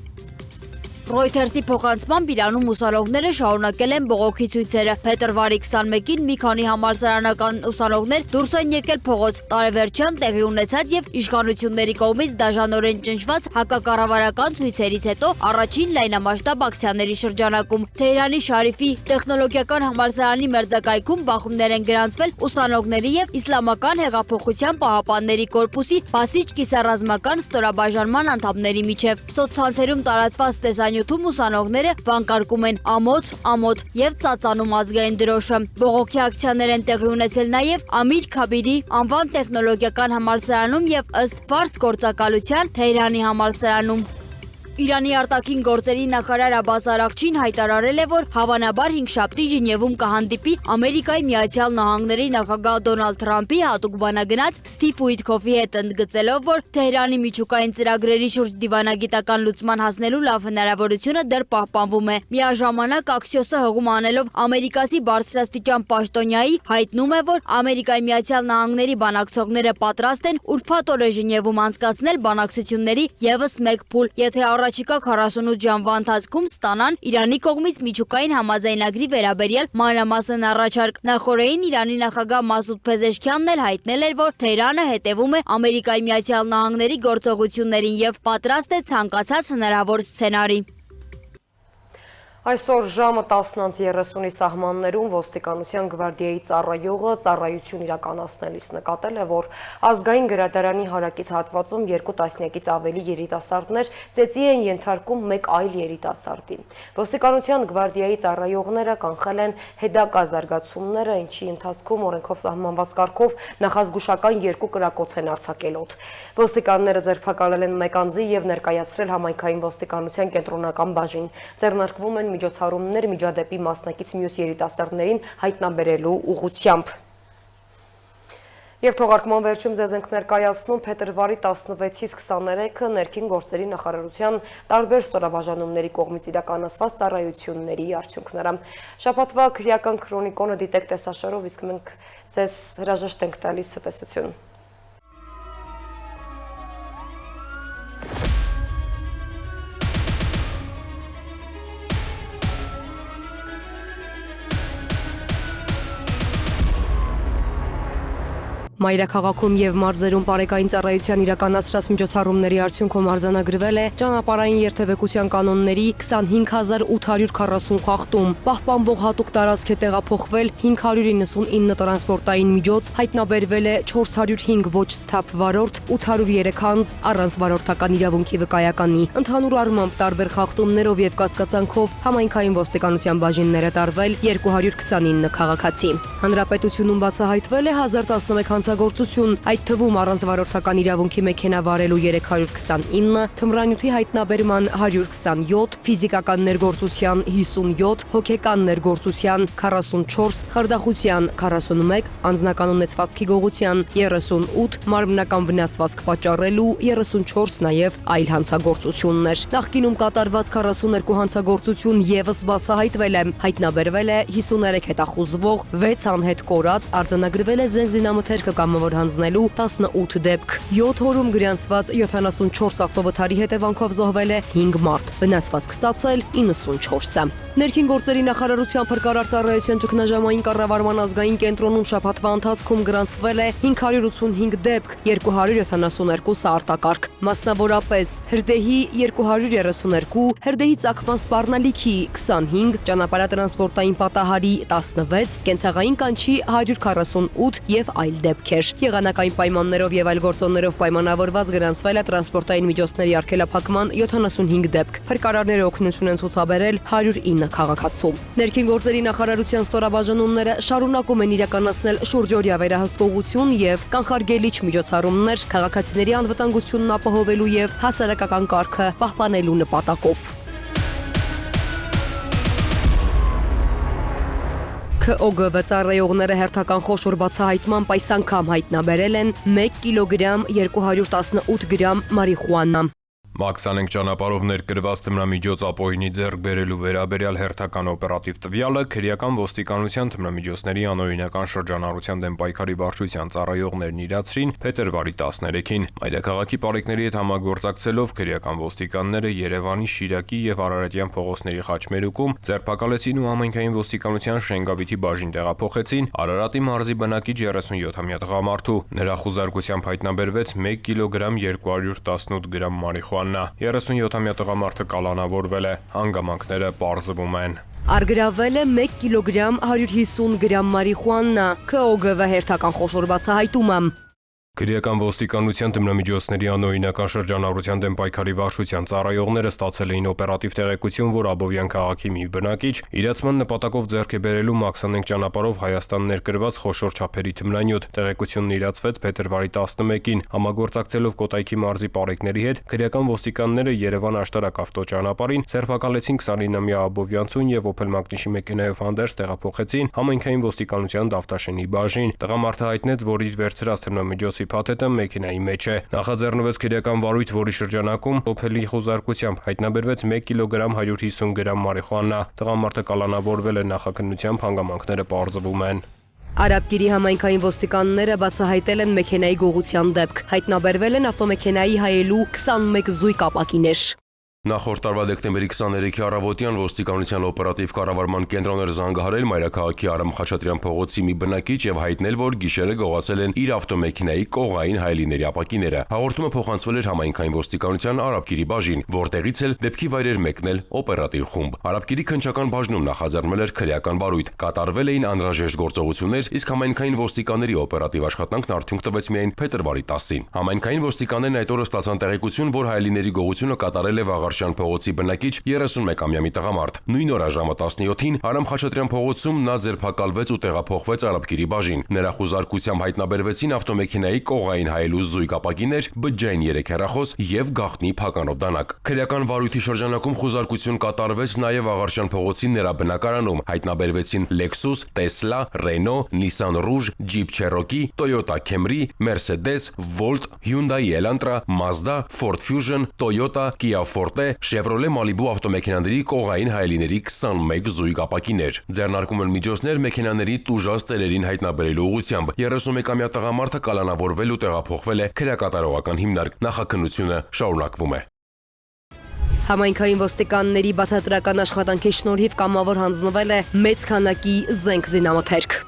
Ռոյթերսի փոխանցմամբ Իրանում ուսանողները շարունակել են բողոքի ցույցերը։ Փետրվարի 21-ին մի քանի համալսարանական ուսանողներ դուրս են եկել փողոց, տարեվերջյան տեղի ունեցած եւ իշխանությունների կողմից դաժանորեն ճնշված հակակառավարական ցույցերից հետո առաջին լայնամասշտաբ ակցիաների շրջանակում Թեհրանի Շարիֆի տեխնոլոգիական համալսարանի մերձակայքում բախումներ են գրանցվել ուսանողների եւ Իսլամական հեղափոխության պահապանների կորպուսի բասիջ կիսառազմական ստորաբաժանման անդամների միջև։ Սոցցանցերում տարածված տեսանյութում ուսանողները վանկարկում են ամոթ եւ ծածանում ազգային դրոշը։ Բողոքի ակցիաներ են տեղի ունեցել նաեւ Ամիր Քաբիրի անվան տեխնոլոգիական համալսարանում եւ ըստ ֆարս գործակալության Թեհրանի համալսարանում։ Իրանի արտաքին գործերի նախարար Աբբաս Արաղչին հայտարարել է, որ հավանաբար 5 շաբթի Ժնևում կհանդիպի Ամերիկայի Միացյալ Նահանգների նախագահ Դոնալդ Թրամփի հատուկ բանագնաց Սթիվ Ուիթքոֆի հետ, ընդգծելով, որ Թեհրանի միջուկային ծրագրերի շուրջ դիվանագիտական լուծման հասնելու լավ հնարավորությունը դեռ պահպանվում է։ Միաժամանակ Axios-ը հղում անելով ամերիկացի բարձրաստիճան պաշտոնյայի հայտնում է, որ Ամերիկայի Միացյալ Նահանգների բանակցողները պատրաստ են ուրբաթ օրը Ժնևում անցկացնել բանակցությունների ևս մեկ փուլ, եթե առաջիկա 48 ժամվա ընթացքում ստանան Իրանի կողմից միջուկային համաձայնագրի վերաբերյալ մանրամասն առաջարկ։ Նախորդին Իրանի նախագահ Մասուդ Փեզեշքյանն էլ հայտնել էր, որ Թեհրանը հետևում է Ամերիկայի Միացյալ Նահանգների գործողություններին եւ պատրաստ է ցանկացած հնարավոր սցենարի։ Այսօր ժամը 10:30-ի սահմաններում ոստիկանության գվարդիայի ծառայողը ծառայություն իրականացնելիս նկատել է, որ ազգային գրադարանի հարակից հատվածում 2 տասնյակից ավելի երիտասարդներ ծեծի են ենթարկում մեկ այլ երիտասարդի։ Ոստիկանության գվարդիայի ծառայողները կանխել են հետագա զարգացումները, ինչի ընթացքում օրենքով սահմանված կարգով նախազգուշական 2 կրակոց են արձակել օդ։ Ոստիկանները ձերբակալել են մեկ անձի եւ ներկայացրել համայնքային ոստիկանության կենտրոնական բաժին։ Ձեռնարկվում են միջոցառումներ միջադեպի մասնակից մյուս երիտասարդներին հայտնաբերելու ուղղությամբ։ Եվ թողարկման վերջում ձեզ ենք ներկայացնում փետրվարի 16-ից 23-ը ներքին գործերի նախարարության տարբեր ստորաբաժանումների կողմից իրականացված ծառայությունների արդյունքները։ Շաբաթվա քրեական քրոնիկոնը դիտեք տեսաշարով, իսկ մենք ձեզ հրաժեշտ ենք տալիս ցտեսություն։ Մայրաքաղաքում եւ մարզերում բարեկային ծառայության իրականացրած միջոցառումների արդյունքում արձանագրվել է ճանապարհային երթևեկության կանոնների 25840 խախտում։ Պահպանվող հատուկ տարածք է տեղափոխվել 599 տրանսպորտային միջոց, հայտնաբերվել է 405 ոչ սթափ վարորդ, 803 անձ առանց վարորդական իրավունքի վկայականի։ Ընդհանուր առմամբ տարբեր խախտումներով եւ կասկածանքով համայնքային ոստիկանության բաժինները տարվել 229 քաղաքացի։ Հանրապետությունում բացահայտվել է 1011 գործություն, այդ թվում առանց վարորդական իրավունքի մեքենա վարելու 329, թմրանյութի հայտնաբերման 127, ֆիզիկական ներգործության 57, հոգեկան ներգործության 44, խարդախության 41, անձնական ունեցվածքի գողության 38, մարմնական վնասվածք պատճառելու 34 նաև այլ հանցագործություններ։ Նախկինում կատարված 42 հանցագործություն եւս բացահայտվել է, հայտնաբերվել է 53 հետախուզվող, 6 անհետ կորած, արձանագրվել է զենզինամթերքը կամավոր հանձնելու 18 դեպք, 7 հորում գրանցված 74 ավտովթարի հետևանքով զոհվել է 5 մարդ, վնասվածք ստացել 94-ը։ Ներքին գործերի նախարարության փրկարար ծառայության ճգնաժամային կառավարման ազգային կենտրոնում շաբաթվա ընթացքում գրանցվել է 585 դեպք, 272 արտակարգ, մասնավորապես հրդեհի 232, հրդեհի ծագման սպառնալիքի 25, ճանապարհատրանսպորտային պատահարի 16, կենցաղային կանչի 148 եւ այլ դեպքեր։ Եղանակային պայմաններով եւ այլ գործոններով պայմանավորված գրանցվել է տրանսպորտային միջոցների արգելափակման 75 դեպք։ Փրկարարները օգնություն են ցուցաբերել 109 քաղաքացու։ Ներքին գործերի նախարարության ստորաբաժանումները շարունակում են իրականացնել շուրջօրյա վերահսկողություն եւ կանխարգելիչ միջոցառումներ քաղաքացիների անվտանգությունն ապահովելու եւ հասարակական կարգը պահպանելու նպատակով։ ՔՕԳՎ ծառայողները հերթական խոշոր բացահայտման այս անգամ հայտնաբերել են 1 կիլոգրամ 218 գրամ մարիխուանա։ Մաքսանենք ճանապարհով ներկրված թմրամիջոց ապօրինի ձեռք բերելու վերաբերյալ հերթական օպերատիվ տվյալը քրեական ոստիկանության թմրամիջոցների անօրինական շրջանառության դեմ պայքարի վարչության ծառայողներն իրացրին փետրվարի 13-ին։ Մայրաքաղաքի պարեկների հետ համագործակցելով քրեական ոստիկանները Երևանի, Շիրակի եւ Արարատյան փողոցների խաչմերուկում ձերբակալեցին ու համայնքային ոստիկանության Շենգավիթի բաժին տեղափոխեցին Արարատի մարզի բնակիչ 37-ամյա տղամարդու։ Նրա խուզարկությամբ հայտնաբերվեց 1 կիլոգրամ 218 գրամ մարիխուանա։ 37-ամյա տղամարդը կալանավորվել է, հանգամանքները պարզվում են։ Արգրավել է 1 կիլոգրամ 150 գրամ մարիխուանա, ՔՕԳՎ հերթական խոշոր բացահայտումը։ Քրեական ոստիկանության թմրամիջոցների անօրինական շրջանառության դեմ պայքարի վարչության ծառայողները ստացել էին օպերատիվ տեղեկություն, որ Աբովյան քաղաքի մի բնակիչ իրացման նպատակով ձեռք է բերելու Մաքսանենկ ճանապարհով Հայաստան ներկրված խոշոր չափերի թմրանյութ։ Տեղեկությունն իրացվեց փետրվարի 11-ին։ Համագործակցելով Կոտայքի մարզի պարեկների հետ, քրեական ոստիկանները Երևան աշտարակ ավտոճանապարհին սերբակալեցին 29-ամյա Աբովյանցուն եւ Opel Magnish-ի մեքենայով հանդերձ տեղափոխեցին համայնքային ոստիկանության Դավթաշենի բաժին։ Տղամարդը հայտնեց, որ իր վերցրած թմրամիջոցի փաթեթը մեքենայի մեջ է։ Նախաձեռնվեց քրեական վարույթ, որի շրջանակում Opel-ի խոզարկությամբ հայտնաբերվեց 1 կիլոգրամ 150 գրամ մարիխուանա։ Տղամարդը կալանավորվել է, նախաքննությամբ հանգամանքները պարզվում են։ Արաբկիրի համայնքային ոստիկանները բացահայտել են մեքենայի գողության դեպք։ Հայտնաբերվել են ավտոմեքենայի հայելու 21 զույգ ապակիներ։ Նախորդ տարվա դեկտեմբերի 23-ի առավոտյան ոստիկանության օպերատիվ կառավարման կենտրոն էր զանգահարել Մայրաքաղաքի Արամ Խաչատրյան փողոցի մի բնակիչ եւ հայտնել, որ գիշերը գողացել են իր ավտոմեքենայի կողային հայելիների ապակիները։ Հաղորդումը փոխանցվել էր համայնքային ոստիկանության Արաբկիրի բաժին, որտեղից էլ դեպքի վայր էր մեկնել օպերատիվ խումբ։ Արաբկիրի քննչական բաժնում նախաձեռնել էր քրեական վարույթ։ Կատարվել էին անհրաժեշտ գործողություններ, իսկ համայնքային ոստիկանների օպերատիվ աշխատանքն արդյունք տվեց միայն փետրվարի 10-ին։ Համայնքային ոստիկաններն այդ օրը ստացան տեղեկություն, որ հայելիների գողությունը կատարել է Վաղարշյան փողոցի բնակիչ 31-ամյա մի տղամարդ։ Նույն օրը ժամը 17-ին Արամ Խաչատրյան փողոցում նա ձերբակալվեց ու տեղափոխվեց Արաբկիրի բաժին։ Նրա խոզարկությամբ հայտնաբերվեցին ավտոմեքենայի կողային հայելու զույգ ապակիներ, բջջային 3 հեռախոս եւ գաղտնի փականով դանակ։ Քրեական վարույթի շրջանակում խոզարկություն կատարվեց նաեւ Աղարշյան փողոցի նրա բնակարանում։ Հայտնաբերվեցին Lexus, Tesla, Renault, Nissan Rouge, Jeep Cherokee, Toyota Camry, Mercedes, Volt, Hyundai Elantra, Mazda, Ford Fusion, Toyota, Kia Forte, Chevrolet Malibu ավտոմեքենաների կողային հայելիների 21 զույգ ապակիներ։ Ձեռնարկում են միջոցներ մեքենաների տուժած տերերին հայտնաբերելու ուղղությամբ։ 31-ամյա տղամարդը կալանավորվել ու տեղափոխվել է քրեակատարողական հիմնարկ։ Նախաքննությունը շարունակվում է։ Համայնքային ոստիկանների բացատրական աշխատանքի շնորհիվ կամավոր հանձնվել է մեծ քանակի զենք զինամթերք։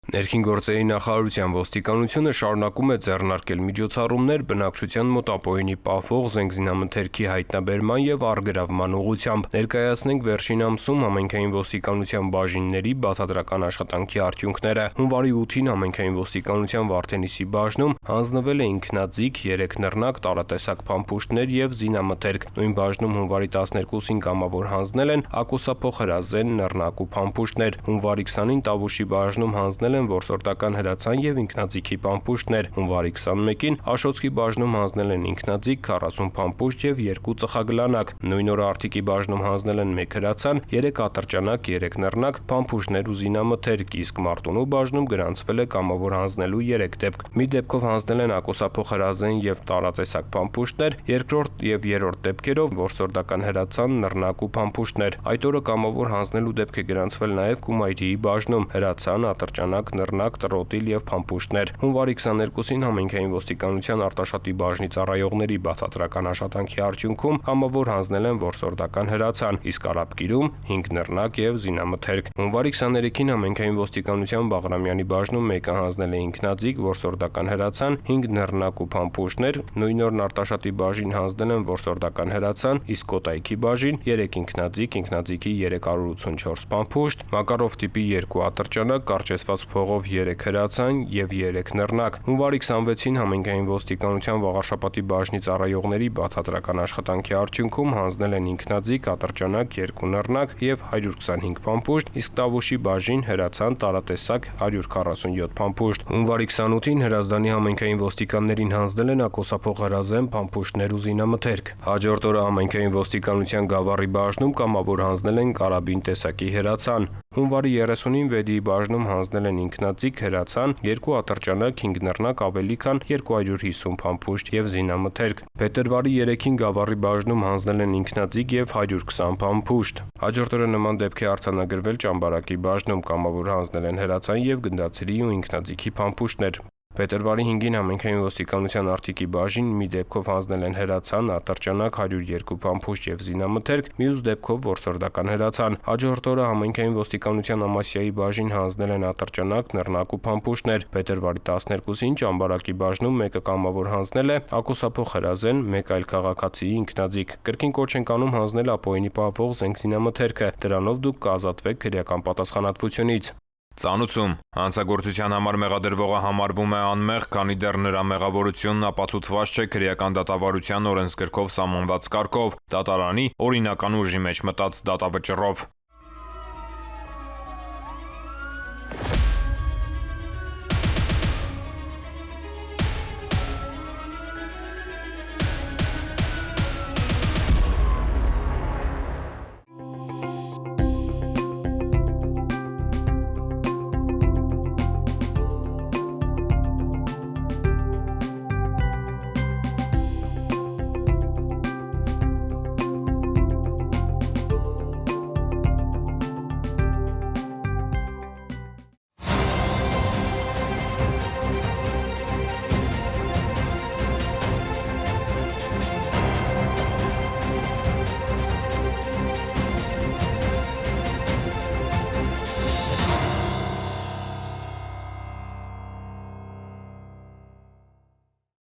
Ներքին գործերի նախարարության ոստիկանությունը շարունակում է ձեռնարկել միջոցառումներ բնակչության մոտ ապօրինի պահվող զենքզինամթերքի հայտնաբերման եւ առգրավման ուղղությամբ։ Ներկայացնենք վերջին ամսում համայնքային ոստիկանության բաժինների բացատրական աշխատանքի արդյունքները։ Հունվարի 8-ին համայնքային ոստիկանության Վարդենիսի բաժնում հանձնվել է ինքնաձիգ 3 նռնակ տարատեսակ փամփուշտներ եւ զինամթերք։ Նույն բաժնում հունվարի 12-ին կամավոր հանձնել են ակոսափող հրազեն նռնակ ու փամփուշտներ։ Հունվարի 20-ին Տավուշի բաժնում հանձնել որսորդական հրացան եւ ինքնաձիգի փամփուշտներ։ Հունվարի 21-ին Աշոցքի բաժնում հանձնել են ինքնաձիգ 40 փամփուշտ եւ 2 ծխագլանակ։ Նույն օրը Արտիկի բաժնում հանձնել են 1 հրացան, 3 ատրճանակ, 3 նռնակ, փամփուշտներ ու զինամթերք, իսկ Մարտունու բաժնում գրանցվել է կամավոր հանձնելու 3 դեպք։ Մի դեպքով հանձնել են ակոսափող հրազեն եւ տարատեսակ փամփուշտներ, երկրորդ եւ երրորդ դեպքերով որսորդական հրացան, նռնակ ու փամփուշտներ։ Այդ օրը կամավոր հանձնելու դեպք է գրանցվել նաեւ Կումայրիի բաժնում՝ հրացան, ատրճանակ, նռնակ, տրոտիլ եւ փամփուշտներ։ Հունվարի 22-ին համայնքային ոստիկանության Արտաշատի բաժնի ծառայողների բացատրական աշխատանքի արդյունքում կամավոր հանձնել են որսորդական հրացան, իսկ Արաբկիրում 5 նռնակ եւ զինամթերք։ Հունվարի 23-ին համայնքային ոստիկանության Բաղրամյանի բաժնում մեկը հանձնել է ինքնաձիգ որսորդական հրացան, 5 նռնակ ու փամփուշտներ։ Նույն օրն Արտաշատի բաժին հանձնել են որսորդական հրացան, իսկ Կոտայքի բաժին 3 ինքնաձիգ, ինքնաձիգի 384 փամփուշտ, Մակարով տիպի 2 ատրճանակ, կարճեցված փողով 3 հրացան եւ 3 նռնակ։ Հունվարի 26-ին համայնքային ոստիկանության Վաղարշապատի բաժնի ծառայողների բացատրական աշխատանքի արդյունքում հանձնել են ինքնաձիգ, ատրճանակ, 2 նռնակ եւ 125 փամփուշտ, իսկ Տավուշի բաժին հրացան տարատեսակ 147 փամփուշտ։ Հունվարի 28-ին Հրազդանի համայնքային ոստիկաններին հանձնել են ակոսափող հրազեն, փամփուշտներ ու զինամթերք։ Հաջորդ օրը համայնքային ոստիկանության Գավառի բաժնում կամավոր հանձնել են կարաբին տեսակի հրացան։ Հունվարի 30-ին Վեդիի բաժնում հանձնել են ինքնաձիգ հրացան, 2 ատրճանակ, 5 նռնակ, ավելի քան 250 փամփուշտ եւ զինամթերք։ Փետրվարի 3-ին Գավառի բաժնում հանձնել են ինքնաձիգ եւ 120 փամփուշտ։ Հաջորդ օրը նման դեպք է արձանագրվել Ճամբարակի բաժնում, կամավոր հանձնել են հրացան եւ գնդացիրի ու ինքնաձիգի փամփուշտներ։ Փետրվարի 5-ին համայնքային ոստիկանության Արտիկի բաժին մի դեպքով հանձնել են հրացան, ատրճանակ, 102 փամփուշտ եւ զինամթերք, մյուս դեպքով որսորդական հրացան։ Հաջորդ օրը համայնքային ոստիկանության Ամասիայի բաժին հանձնել են ատրճանակ, նռնակ ու փամփուշտներ։ Փետրվարի 12-ին Ճամբարակի բաժնում մեկը կամավոր հանձնել է ակոսափող հրազեն, մեկ այլ քաղաքացիի ինքնաձիգ։ Կրկին կոչ են կանում հանձնել ապօրինի պահվող զենք զինամթերքը։ Դրանով դուք կազատվեք քրեական պատասխանատվությունից։ Ծանուցում հանցագործության համար մեղադրվողը համարվում է անմեղ, քանի դեռ նրա մեղավորությունն ապացուցված չէ քրեական դատավարության օրենսգրքով սահմանված կարգով, դատարանի օրինական ուժի մեջ մտած դատավճռով։